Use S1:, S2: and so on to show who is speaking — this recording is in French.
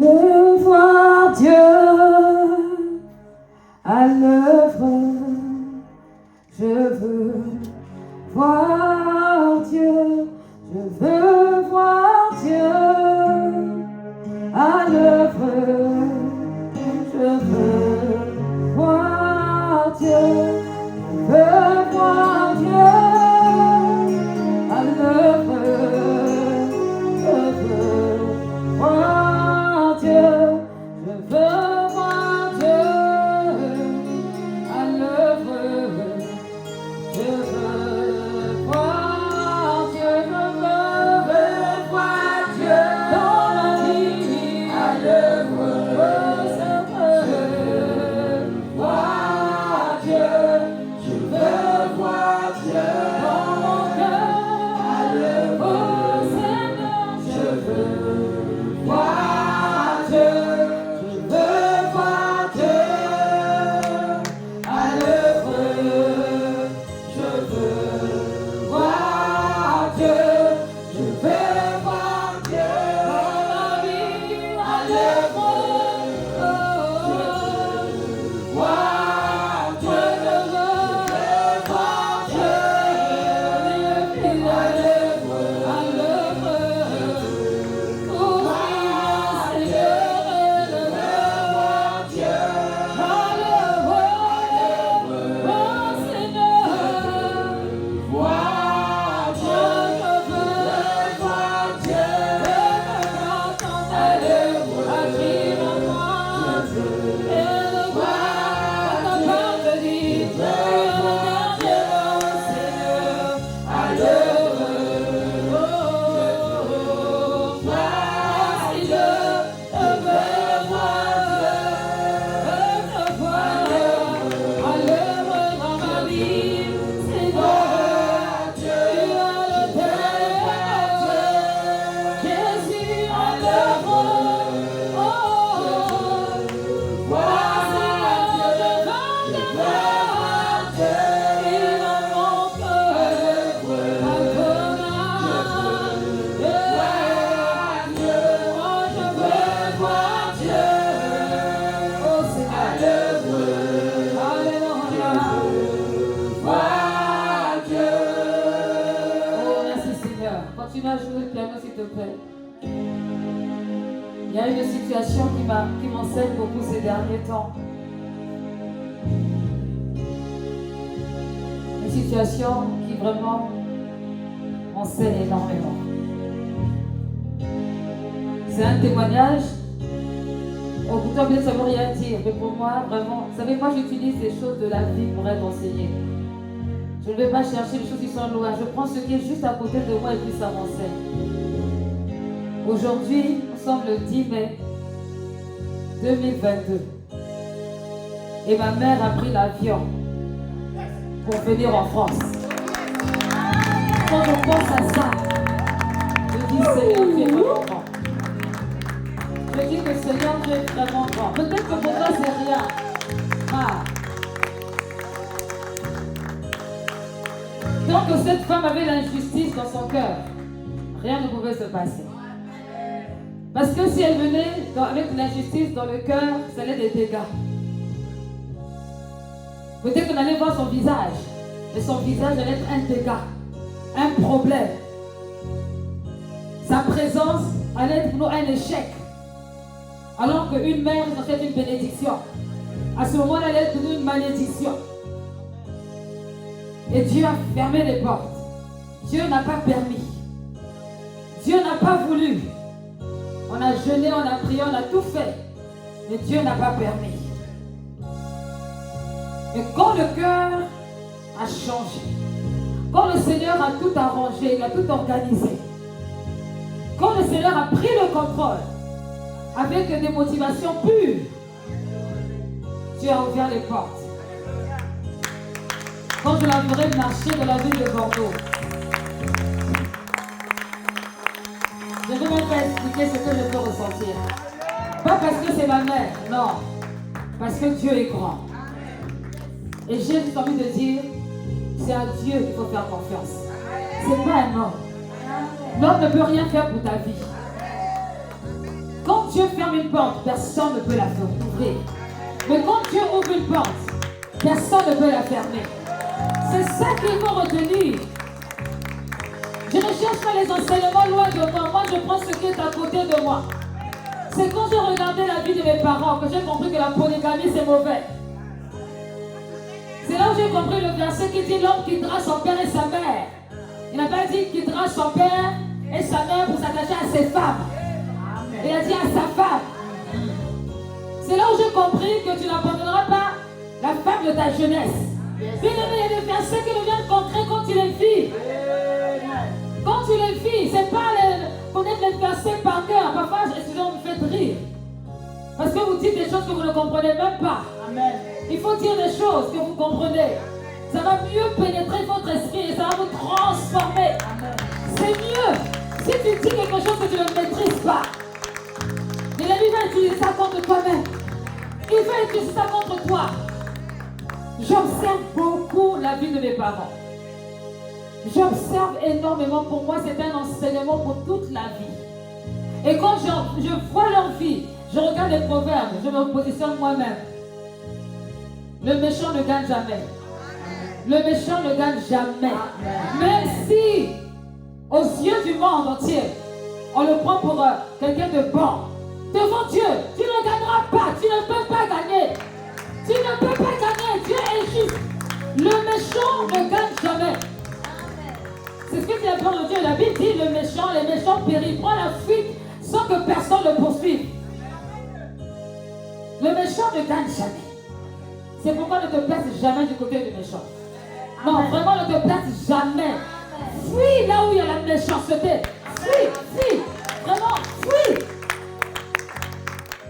S1: veux voir Dieu à l'œuvre. Je veux voir Dieu. Je veux voir Dieu à l'œuvre. Je veux voir Dieu. Je veux voir Dieu à l'œuvre. Je veux voir Dieu. Je veux voir Dieu à l'œuvre. Je veux voir Dieu. Je veux voir Dieu dans la vie à l'œuvre. Je veux voir Dieu. Je veux voir Dieu dans mon cœur à l'œuvre. Seigneur, je veux voir Dieu. Je veux voir Dieu à l'œuvre. Je veux voir Dieu. Je veux voir Dieu dans ma vie à l'œuvre. Je veux voir Dieu. Je veux voir Dieu à l'œuvre. À l'œuvre. Oh, Seigneur, je veux voir Dieu à l'œuvre. Oh, Seigneur, voir Dieu. Je veux voir Dieu. À l'œuvre. Agir en moi. Je veux voir Dieu. Je veux voir Dieu, Seigneur, à l'œuvre. Continue à jouer le piano s'il te plaît. Il y a une situation qui m'enseigne beaucoup ces derniers temps. Une situation qui vraiment m'enseigne énormément. C'est un témoignage. Au bout d'un moment, ça ne veut rien dire, mais pour moi, vraiment, vous savez, moi j'utilise les choses de la vie pour être enseignée. Je ne vais pas chercher les choses qui sont loin. Je prends ce qui est juste à côté de moi et puis ça m'enseigne. Aujourd'hui, nous sommes le 10 mai 2022. Et ma mère a pris l'avion pour venir en France. Quand je pense à ça, je dis Seigneur, tu es vraiment grand. Je dis que Seigneur, tu es vraiment grand. Peut-être que pour toi, c'est rien. Tant que cette femme avait l'injustice dans son cœur, rien ne pouvait se passer. Parce que si elle venait avec l'injustice dans le cœur, ça allait des dégâts. Peut-être qu'on allait voir son visage, mais son visage allait être un dégât, un problème. Sa présence allait être pour nous un échec. Alors qu'une mère est censée être une bénédiction. À ce moment-là, elle est devenue une malédiction. Et Dieu a fermé les portes. Dieu n'a pas permis. Dieu n'a pas voulu. On a jeûné, on a prié, on a tout fait. Mais Dieu n'a pas permis. Mais quand le cœur a changé, quand le Seigneur a tout arrangé, il a tout organisé, quand le Seigneur a pris le contrôle, avec des motivations pures, Dieu a ouvert les portes. Quand je la ferai marcher dans la ville de Bordeaux, je ne vais même pas expliquer ce que je peux ressentir. Pas parce que c'est ma mère, non. Parce que Dieu est grand. Et j'ai juste envie de dire, c'est à Dieu qu'il faut faire confiance. C'est pas un homme. L'homme ne peut rien faire pour ta vie. Quand Dieu ferme une porte, personne ne peut la ouvrir. Mais quand Dieu ouvre une porte, personne ne peut la fermer. C'est ça qu'il faut retenir. Je ne cherche pas les enseignements loin de moi. Moi, je prends ce qui est à côté de moi. C'est quand j'ai regardé la vie de mes parents que j'ai compris que la polygamie, c'est mauvais. C'est là où j'ai compris le verset qui dit l'homme quittera son père et sa mère. Il n'a pas dit qu'il quittera son père et sa mère pour s'attacher à ses femmes. Il a dit à sa femme. C'est là où j'ai compris que tu n'abandonneras pas la femme de ta jeunesse. Bien aimé, il y a des versets qui deviennent concrets quand tu les vis. Quand tu les vis, c'est pas connaître les versets par cœur. Parfois, excusez-moi, vous me faites rire. Parce que vous dites des choses que vous ne comprenez même pas. Amen. Il faut dire des choses que vous comprenez. Ça va mieux pénétrer votre esprit et ça va vous transformer. C'est mieux. Si tu dis quelque chose que tu ne maîtrises pas, l'ennemi va utiliser ça contre toi-même. Il va utiliser ça contre toi. J'observe beaucoup la vie de mes parents. J'observe énormément. Pour moi, c'est un enseignement pour toute la vie. Et quand je vois leur vie, je regarde les proverbes, je me positionne moi-même. Le méchant ne gagne jamais. Le méchant ne gagne jamais. Même si, aux yeux du monde entier, on le prend pour quelqu'un de bon. Devant Dieu, tu ne gagneras pas. Tu ne peux pas gagner. Tu ne peux pas gagner. Dieu est juste. Le méchant ne gagne jamais. C'est ce que dit la parole de Dieu. La Bible dit les méchants périssent. Prends la fuite sans que personne ne poursuive. Le méchant ne gagne jamais. C'est pourquoi ne te place jamais du côté du méchant. Non, vraiment ne te place jamais. Fuis là où il y a la méchanceté. Fuis. Vraiment, fuis.